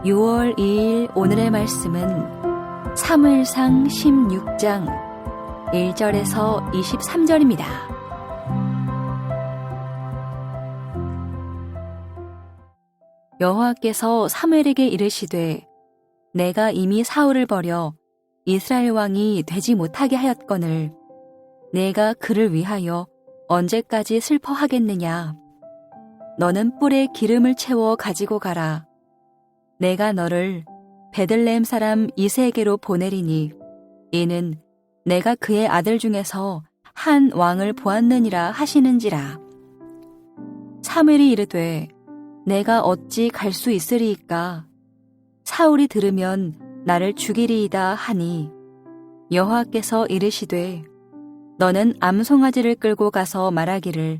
6월 2일 오늘의 말씀은 사무엘상 16장 1절에서 23절입니다. 여호와께서 사무엘에게 이르시되 내가 이미 사울을 버려 이스라엘 왕이 되지 못하게 하였거늘 내가 그를 위하여 언제까지 슬퍼하겠느냐. 너는 뿔에 기름을 채워 가지고 가라. 내가 너를 베들레헴 사람 이새에게로 보내리니 이는 내가 그의 아들 중에서 한 왕을 보았느니라 하시는지라. 사무엘이 이르되 내가 어찌 갈 수 있으리이까. 사울이 들으면 나를 죽이리이다 하니 여호와께서 이르시되 너는 암송아지를 끌고 가서 말하기를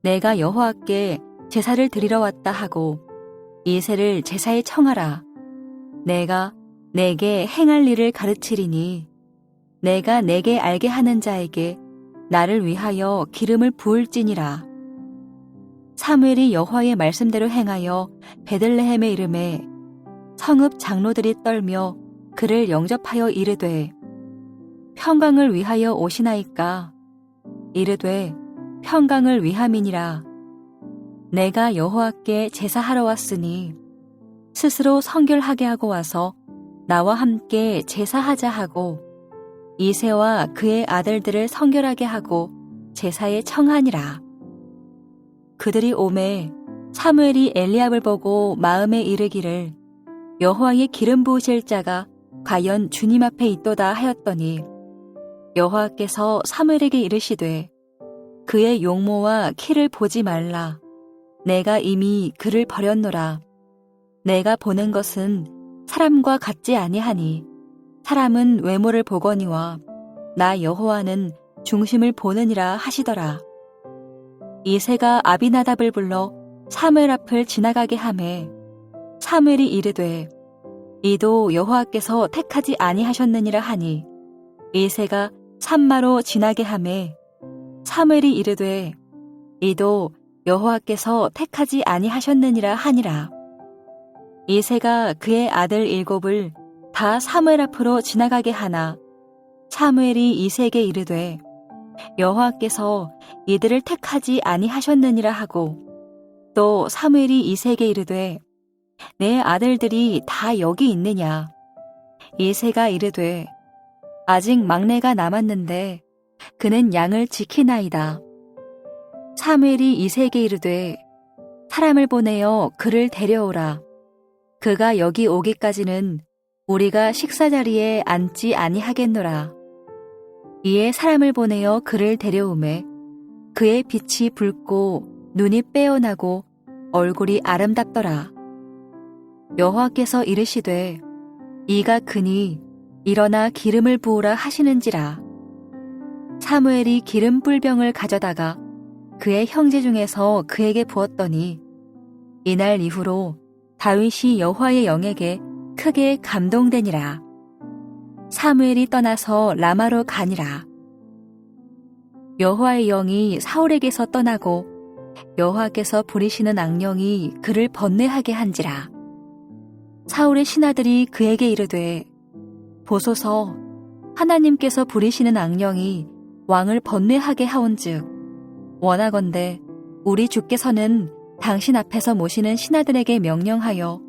내가 여호와께 제사를 드리러 왔다 하고 이새를 제사에 청하라. 내가 내게 행할 일을 가르치리니 내가 내게 알게 하는 자에게 나를 위하여 기름을 부을지니라. 사무엘이 여호와의 말씀대로 행하여 베들레헴에 이르매 성읍 장로들이 떨며 그를 영접하여 이르되 평강을 위하여 오시나이까. 이르되 평강을 위함이니라. 내가 여호와께 제사하러 왔으니 스스로 성결하게 하고 와서 나와 함께 제사하자 하고 이새와 그의 아들들을 성결하게 하고 제사에 청하니라. 그들이 오매 사무엘이 엘리압을 보고 마음에 이르기를 여호와의 기름 부으실 자가 과연 주님 앞에 있도다 하였더니 여호와께서 사무엘에게 이르시되 그의 용모와 키를 보지 말라. 내가 이미 그를 버렸노라. 내가 보는 것은 사람과 같지 아니하니 사람은 외모를 보거니와 나 여호와는 중심을 보느니라 하시더라. 이새가 아비나답을 불러 사무엘 앞을 지나가게 하매 사무엘이 이르되 이도 여호와께서 택하지 아니하셨느니라 하니 이새가 산마로 지나게 하매 사무엘이 이르되 이도 여호와께서 택하지 아니하셨느니라 하니라. 이새가 그의 아들 7을 다 사무엘 앞으로 지나가게 하나 사무엘이 이새에게 이르되 여호와께서 이들을 택하지 아니하셨느니라 하고 또 사무엘이 이새에게 이르되 내 아들들이 다 여기 있느냐. 이새가 이르되 아직 막내가 남았는데 그는 양을 지키나이다. 사무엘이 이새에게 이르되 사람을 보내어 그를 데려오라. 그가 여기 오기까지는 우리가 식사자리에 앉지 아니하겠노라. 이에 사람을 보내어 그를 데려오매 그의 빛이 붉고 눈이 빼어나고 얼굴이 아름답더라. 여호와께서 이르시되 이가 그니 일어나 기름을 부으라 하시는지라. 사무엘이 기름 뿔병을 가져다가 그의 형제 중에서 그에게 부었더니 이날 이후로 다윗이 여호와의 영에게 크게 감동되니라. 사무엘이 떠나서 라마로 가니라. 여호와의 영이 사울에게서 떠나고 여호와께서 부리시는 악령이 그를 번뇌하게 한지라. 사울의 신하들이 그에게 이르되 보소서 하나님께서 부리시는 악령이 왕을 번뇌하게 하온즉 원하건대 우리 주께서는 당신 앞에서 모시는 신하들에게 명령하여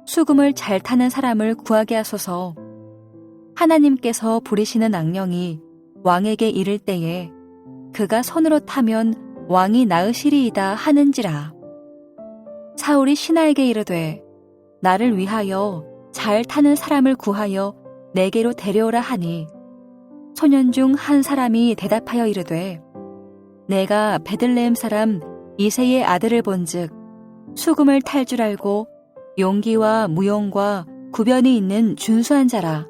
수금을 잘 타는 사람을 구하게 하소서. 하나님께서 부리시는 악령이 왕에게 이를 때에 그가 손으로 타면 왕이 나으시리이다 하는지라. 사울이 신하에게 이르되 나를 위하여 잘 타는 사람을 구하여 내게로 데려오라 하니 소년 중 한 사람이 대답하여 이르되 내가 베들레헴 사람 이새의 아들을 본즉 수금을 탈 줄 알고 용기와 무용과 구변이 있는 준수한 자라.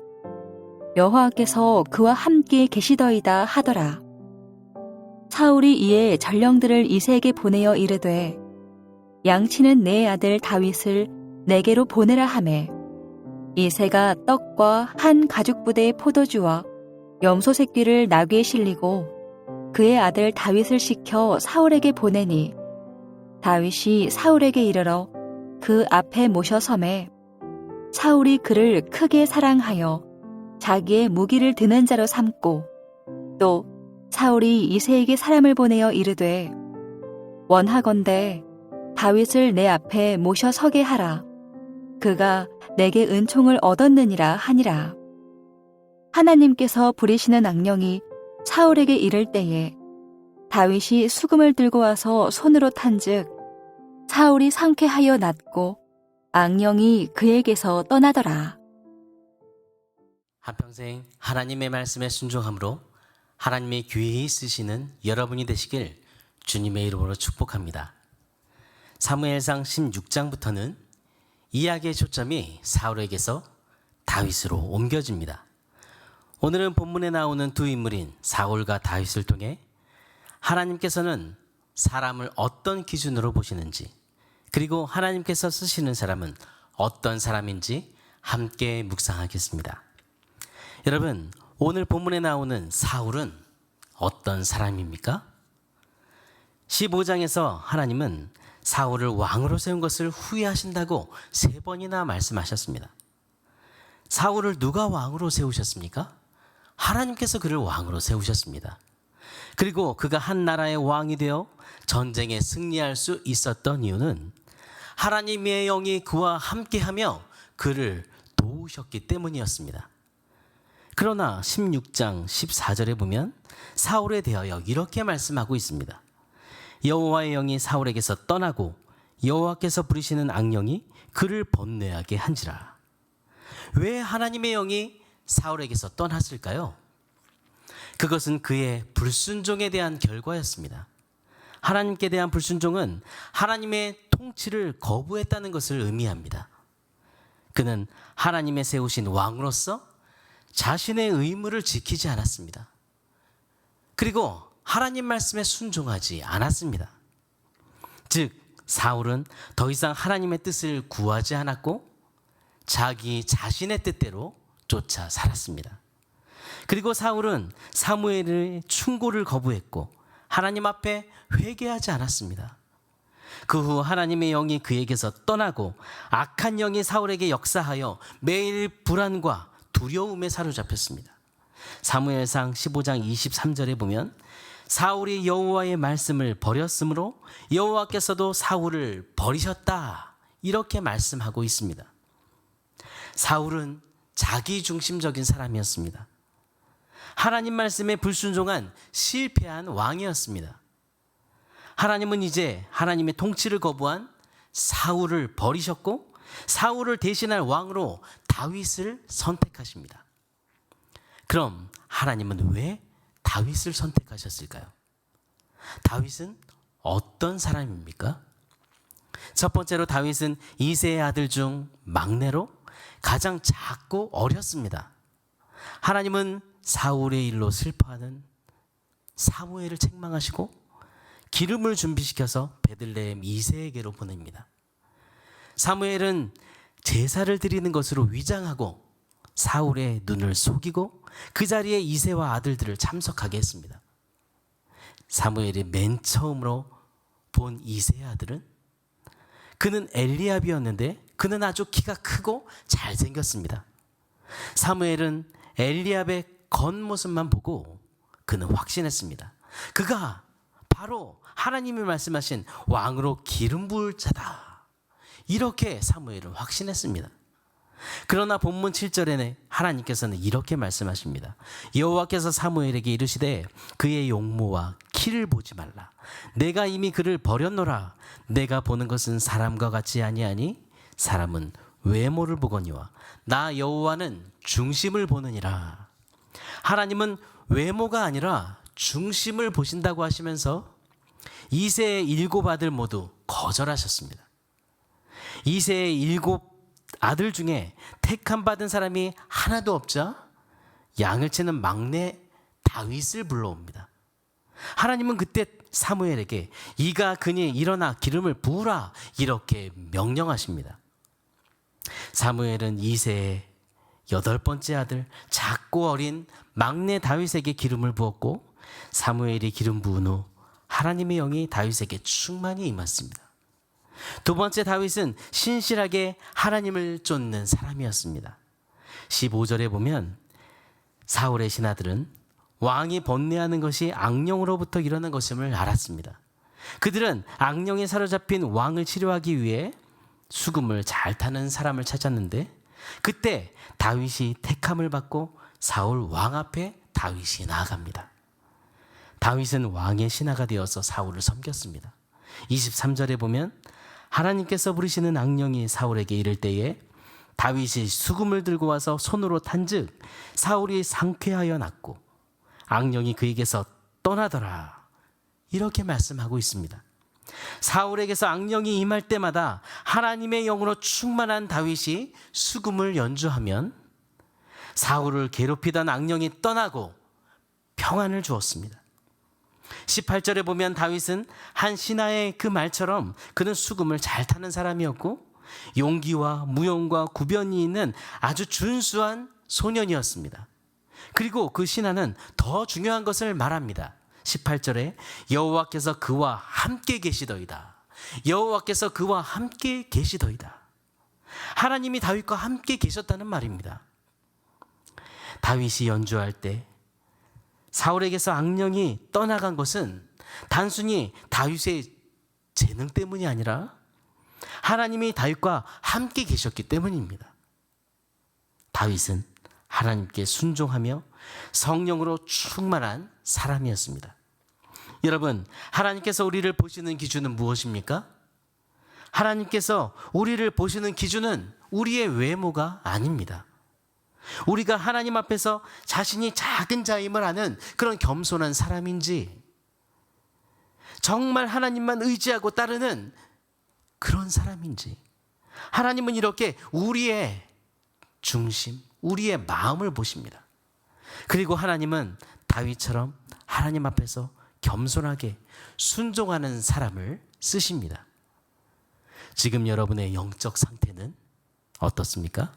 여호와께서 그와 함께 계시더이다 하더라. 사울이 이에 전령들을 이새에게 보내어 이르되 양치는 내 아들 다윗을 내게로 보내라 하매 이새가 떡과 한 가죽부대의 포도주와 염소 새끼를 나귀에 실리고 그의 아들 다윗을 시켜 사울에게 보내니 다윗이 사울에게 이르러 그 앞에 모셔 섬에 사울이 그를 크게 사랑하여 자기의 무기를 드는 자로 삼고 또 사울이 이새에게 사람을 보내어 이르되 원하건대 다윗을 내 앞에 모셔 서게 하라. 그가 내게 은총을 얻었느니라 하니라. 하나님께서 부리시는 악령이 사울에게 이를 때에 다윗이 수금을 들고 와서 손으로 탄즉 사울이 상쾌하여 낫고 악령이 그에게서 떠나더라. 한평생 하나님의 말씀에 순종함으로 하나님이 귀히 쓰시는 여러분이 되시길 주님의 이름으로 축복합니다. 사무엘상 16장부터는 이야기의 초점이 사울에게서 다윗으로 옮겨집니다. 오늘은 본문에 나오는 두 인물인 사울과 다윗을 통해 하나님께서는 사람을 어떤 기준으로 보시는지, 그리고 하나님께서 쓰시는 사람은 어떤 사람인지 함께 묵상하겠습니다. 여러분, 오늘 본문에 나오는 사울은 어떤 사람입니까? 15장에서 하나님은 사울을 왕으로 세운 것을 후회하신다고 3번이나 말씀하셨습니다. 사울을 누가 왕으로 세우셨습니까? 하나님께서 그를 왕으로 세우셨습니다. 그리고 그가 한 나라의 왕이 되어 전쟁에 승리할 수 있었던 이유는 하나님의 영이 그와 함께하며 그를 도우셨기 때문이었습니다. 그러나 16장 14절에 보면 사울에 대하여 이렇게 말씀하고 있습니다. 여호와의 영이 사울에게서 떠나고 여호와께서 부리시는 악령이 그를 번뇌하게 한지라. 왜 하나님의 영이 사울에게서 떠났을까요? 그것은 그의 불순종에 대한 결과였습니다. 하나님께 대한 불순종은 하나님의 통치를 거부했다는 것을 의미합니다. 그는 하나님의 세우신 왕으로서 자신의 의무를 지키지 않았습니다. 그리고 하나님 말씀에 순종하지 않았습니다. 즉, 사울은 더 이상 하나님의 뜻을 구하지 않았고 자기 자신의 뜻대로 쫓아 살았습니다. 그리고 사울은 사무엘의 충고를 거부했고 하나님 앞에 회개하지 않았습니다. 그 후 하나님의 영이 그에게서 떠나고 악한 영이 사울에게 역사하여 매일 불안과 두려움에 사로잡혔습니다. 사무엘상 15장 23절에 보면 사울이 여호와의 말씀을 버렸으므로 여호와께서도 사울을 버리셨다, 이렇게 말씀하고 있습니다. 사울은 자기중심적인 사람이었습니다. 하나님 말씀에 불순종한 실패한 왕이었습니다. 하나님은 이제 하나님의 통치를 거부한 사울을 버리셨고 사울을 대신할 왕으로 다윗을 선택하십니다. 그럼 하나님은 왜 다윗을 선택하셨을까요? 다윗은 어떤 사람입니까? 첫 번째로 다윗은 이새의 아들 중 막내로 가장 작고 어렸습니다. 하나님은 사울의 일로 슬퍼하는 사무엘을 책망하시고 기름을 준비시켜서 베들레헴 이새에게로 보냅니다. 사무엘은 제사를 드리는 것으로 위장하고 사울의 눈을 속이고 그 자리에 이새와 아들들을 참석하게 했습니다. 사무엘이 맨 처음으로 본 이새의 아들은 그는 엘리압이었는데 그는 아주 키가 크고 잘생겼습니다. 사무엘은 엘리압의 겉모습만 보고 그는 확신했습니다. 그가 바로 하나님이 말씀하신 왕으로 기름 부을 자다, 이렇게 사무엘은 확신했습니다. 그러나 본문 7절에는 하나님께서는 이렇게 말씀하십니다. 여호와께서 사무엘에게 이르시되 그의 용모와 키를 보지 말라. 내가 이미 그를 버렸노라. 내가 보는 것은 사람과 같지 아니하니 사람은 외모를 보거니와 나 여호와는 중심을 보느니라. 하나님은 외모가 아니라 중심을 보신다고 하시면서 이새의 7 아들 모두 거절하셨습니다. 이새의 7 아들 중에 택함 받은 사람이 하나도 없자 양을 치는 막내 다윗을 불러옵니다. 하나님은 그때 사무엘에게 이가 그니 일어나 기름을 부으라, 이렇게 명령하십니다. 사무엘은 이새의 8번째 아들 작고 어린 막내 다윗에게 기름을 부었고 사무엘이 기름 부은 후 하나님의 영이 다윗에게 충만히 임했습니다. 두 번째, 다윗은 신실하게 하나님을 쫓는 사람이었습니다. 15절에 보면 사울의 신하들은 왕이 번뇌하는 것이 악령으로부터 일어난 것임을 알았습니다. 그들은 악령에 사로잡힌 왕을 치료하기 위해 수금을 잘 타는 사람을 찾았는데, 그때 다윗이 택함을 받고 사울 왕 앞에 다윗이 나아갑니다. 다윗은 왕의 신하가 되어서 사울을 섬겼습니다. 23절에 보면 하나님께서 부르시는 악령이 사울에게 이를 때에 다윗이 수금을 들고 와서 손으로 탄즉 사울이 상쾌하여 낫고 악령이 그에게서 떠나더라, 이렇게 말씀하고 있습니다. 사울에게서 악령이 임할 때마다 하나님의 영으로 충만한 다윗이 수금을 연주하면 사울을 괴롭히던 악령이 떠나고 평안을 주었습니다. 18절에 보면 다윗은 한 신하의 그 말처럼 그는 수금을 잘 타는 사람이었고 용기와 무용과 구변이 있는 아주 준수한 소년이었습니다. 그리고 그 신하는 더 중요한 것을 말합니다. 18절에 여호와께서 그와 함께 계시더이다. 여호와께서 그와 함께 계시더이다. 하나님이 다윗과 함께 계셨다는 말입니다. 다윗이 연주할 때 사울에게서 악령이 떠나간 것은 단순히 다윗의 재능 때문이 아니라 하나님이 다윗과 함께 계셨기 때문입니다. 다윗은 하나님께 순종하며 성령으로 충만한 사람이었습니다. 여러분, 하나님께서 우리를 보시는 기준은 무엇입니까? 하나님께서 우리를 보시는 기준은 우리의 외모가 아닙니다. 우리가 하나님 앞에서 자신이 작은 자임을 아는 그런 겸손한 사람인지, 정말 하나님만 의지하고 따르는 그런 사람인지, 하나님은 이렇게 우리의 중심, 우리의 마음을 보십니다. 그리고 하나님은 다윗처럼 하나님 앞에서 겸손하게 순종하는 사람을 쓰십니다. 지금 여러분의 영적 상태는 어떻습니까?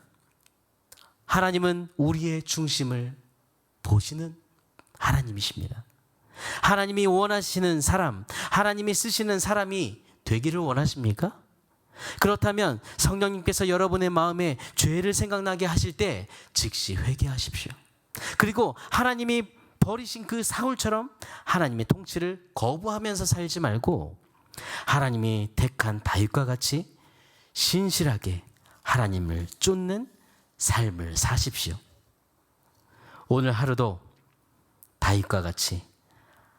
하나님은 우리의 중심을 보시는 하나님이십니다. 하나님이 원하시는 사람, 하나님이 쓰시는 사람이 되기를 원하십니까? 그렇다면 성령님께서 여러분의 마음에 죄를 생각나게 하실 때 즉시 회개하십시오. 그리고 하나님이 버리신 그 사울처럼 하나님의 통치를 거부하면서 살지 말고 하나님이 택한 다윗과 같이 신실하게 하나님을 쫓는 삶을 사십시오. 오늘 하루도 다윗과 같이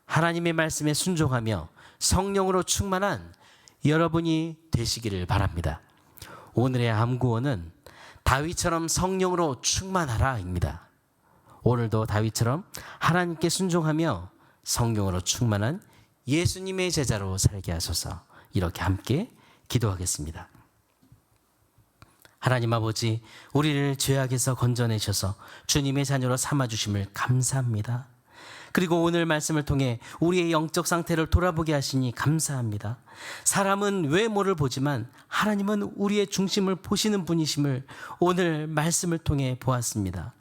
하나님의 말씀에 순종하며 성령으로 충만한 여러분이 되시기를 바랍니다. 오늘의 암구원은 다윗처럼 성령으로 충만하라입니다. 오늘도 다윗처럼 하나님께 순종하며 성령으로 충만한 예수님의 제자로 살게 하소서. 이렇게 함께 기도하겠습니다. 하나님 아버지, 우리를 죄악에서 건져내셔서 주님의 자녀로 삼아주심을 감사합니다. 그리고 오늘 말씀을 통해 우리의 영적 상태를 돌아보게 하시니 감사합니다. 사람은 외모를 보지만 하나님은 우리의 중심을 보시는 분이심을 오늘 말씀을 통해 보았습니다.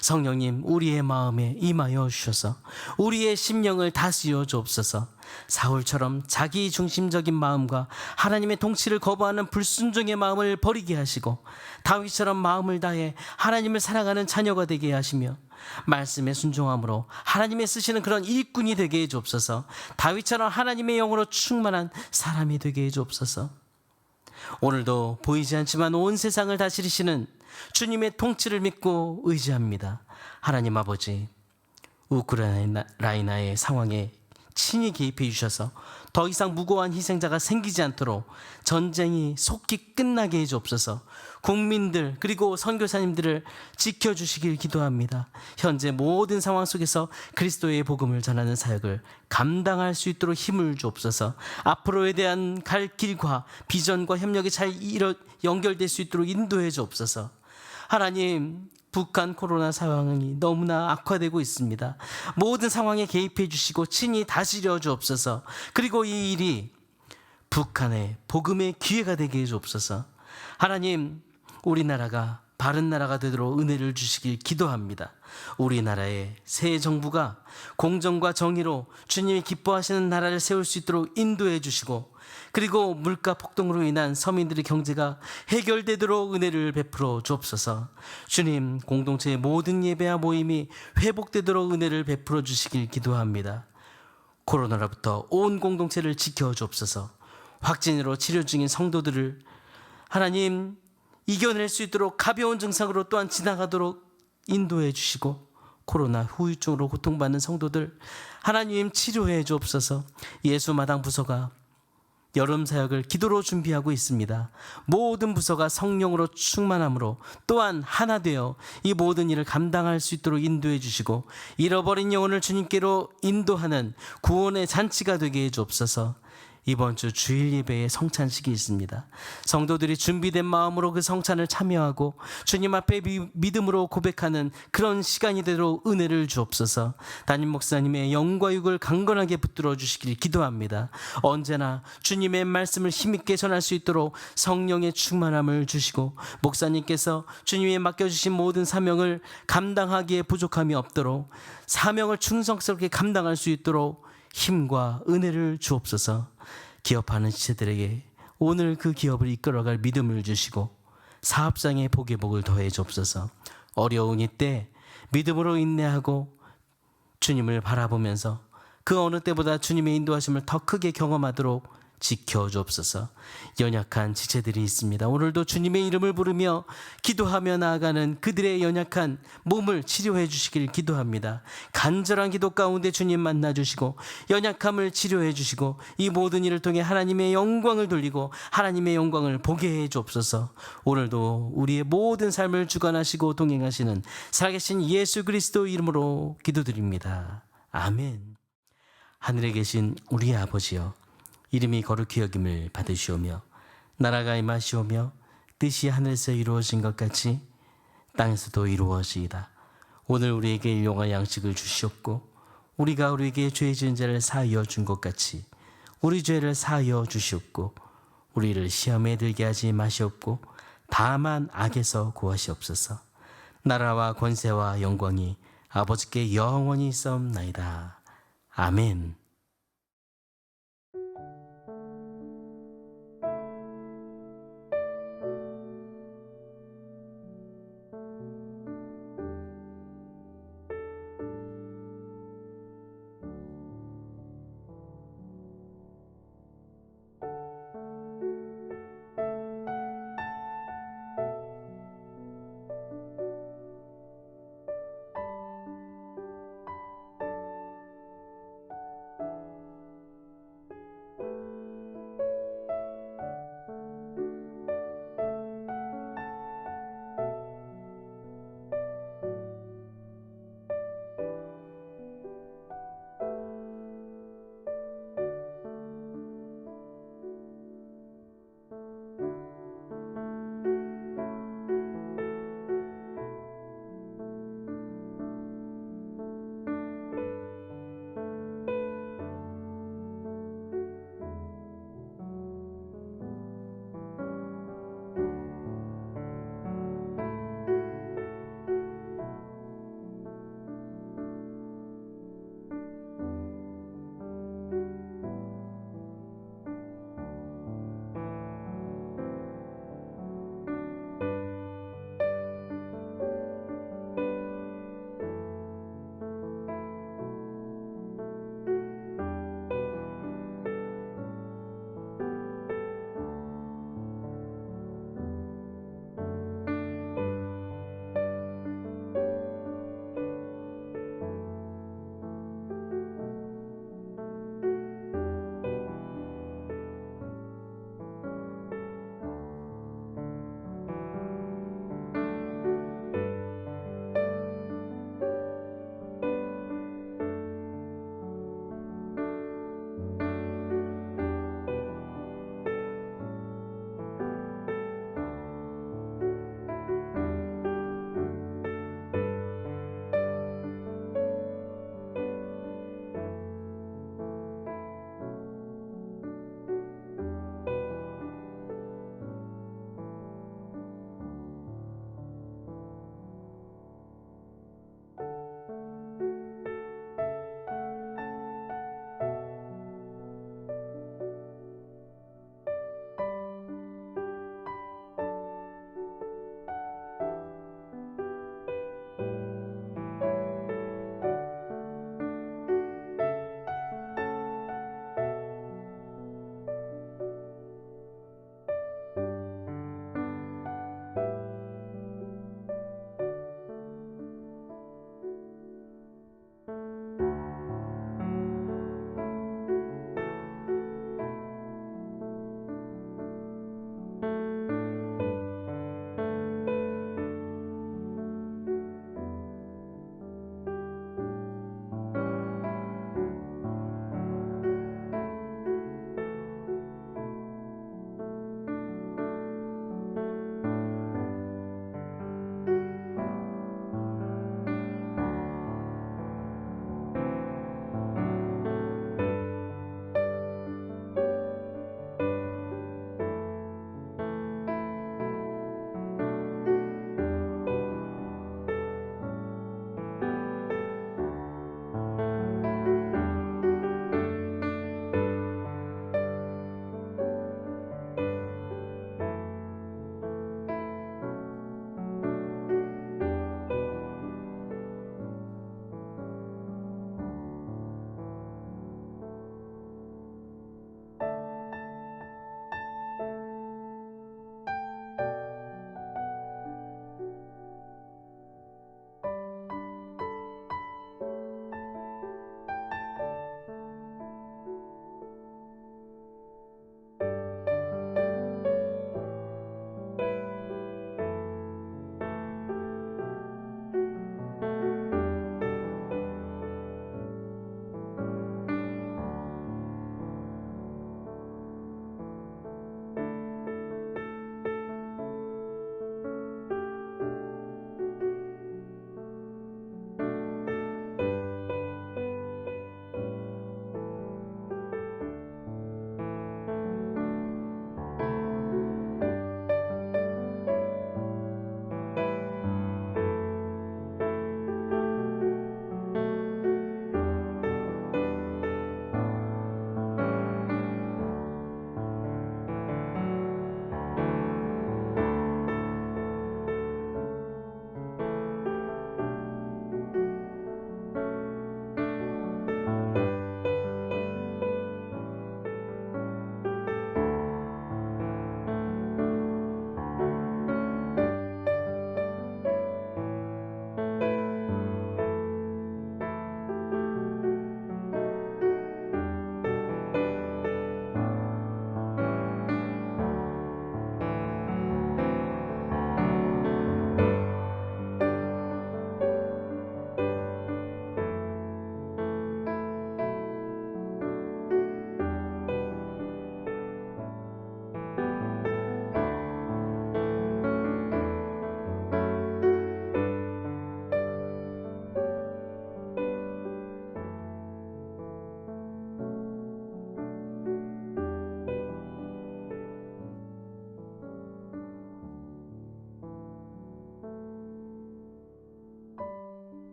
성령님, 우리의 마음에 임하여 주셔서 우리의 심령을 다스려 주옵소서. 사울처럼 자기 중심적인 마음과 하나님의 통치를 거부하는 불순종의 마음을 버리게 하시고 다윗처럼 마음을 다해 하나님을 사랑하는 자녀가 되게 하시며 말씀에 순종함으로 하나님의 쓰시는 그런 일꾼이 되게 해 주옵소서. 다윗처럼 하나님의 영으로 충만한 사람이 되게 해 주옵소서. 오늘도 보이지 않지만 온 세상을 다스리시는 주님의 통치를 믿고 의지합니다. 하나님 아버지, 우크라이나의 상황에 친히 개입해 주셔서 더 이상 무고한 희생자가 생기지 않도록 전쟁이 속히 끝나게 해 주옵소서. 국민들 그리고 선교사님들을 지켜주시길 기도합니다. 현재 모든 상황 속에서 그리스도의 복음을 전하는 사역을 감당할 수 있도록 힘을 주옵소서. 앞으로에 대한 갈 길과 비전과 협력이 잘 연결될 수 있도록 인도해 주옵소서. 하나님, 북한 코로나 상황이 너무나 악화되고 있습니다. 모든 상황에 개입해 주시고 친히 다스려 주옵소서. 그리고 이 일이 북한의 복음의 기회가 되게 해 주옵소서. 하나님, 우리나라가 바른 나라가 되도록 은혜를 주시길 기도합니다. 우리나라의 새 정부가 공정과 정의로 주님이 기뻐하시는 나라를 세울 수 있도록 인도해 주시고, 그리고 물가 폭등으로 인한 서민들의 경제가 해결되도록 은혜를 베풀어 주옵소서. 주님, 공동체의 모든 예배와 모임이 회복되도록 은혜를 베풀어 주시길 기도합니다. 코로나로부터 온 공동체를 지켜 주옵소서. 확진으로 치료 중인 성도들을 하나님 이겨낼 수 있도록 가벼운 증상으로 또한 지나가도록 인도해 주시고, 코로나 후유증으로 고통받는 성도들 하나님 치료해 주옵소서. 예수마당 부서가 여름 사역을 기도로 준비하고 있습니다. 모든 부서가 성령으로 충만함으로 또한 하나 되어 이 모든 일을 감당할 수 있도록 인도해 주시고, 잃어버린 영혼을 주님께로 인도하는 구원의 잔치가 되게 해 주옵소서. 이번 주 주일 예배에 성찬식이 있습니다. 성도들이 준비된 마음으로 그 성찬을 참여하고 주님 앞에 믿음으로 고백하는 그런 시간이 되도록 은혜를 주옵소서. 담임 목사님의 영과 육을 강건하게 붙들어 주시길 기도합니다. 언제나 주님의 말씀을 힘있게 전할 수 있도록 성령의 충만함을 주시고, 목사님께서 주님이 맡겨주신 모든 사명을 감당하기에 부족함이 없도록 사명을 충성스럽게 감당할 수 있도록 힘과 은혜를 주옵소서. 기업하는 지체들에게 오늘 그 기업을 이끌어갈 믿음을 주시고, 사업장의 복의 복을 더해 주옵소서. 어려운 이때 믿음으로 인내하고 주님을 바라보면서 그 어느 때보다 주님의 인도하심을 더 크게 경험하도록 지켜 주옵소서. 연약한 지체들이 있습니다. 오늘도 주님의 이름을 부르며 기도하며 나아가는 그들의 연약한 몸을 치료해 주시길 기도합니다. 간절한 기도 가운데 주님 만나 주시고 연약함을 치료해 주시고, 이 모든 일을 통해 하나님의 영광을 돌리고 하나님의 영광을 보게 해 주옵소서. 오늘도 우리의 모든 삶을 주관하시고 동행하시는 살아계신 예수 그리스도 이름으로 기도드립니다. 아멘. 하늘에 계신 우리 아버지여, 이름이 거룩히 여김을 받으시오며 나라가 임하시오며 뜻이 하늘에서 이루어진 것 같이 땅에서도 이루어지이다. 오늘 우리에게 일용할 양식을 주시옵고, 우리가 우리에게 죄 지은 자를 사하여 준 것 같이 우리 죄를 사하여 주시옵고, 우리를 시험에 들게 하지 마시옵고 다만 악에서 구하시옵소서. 나라와 권세와 영광이 아버지께 영원히 있사옵나이다. 아멘.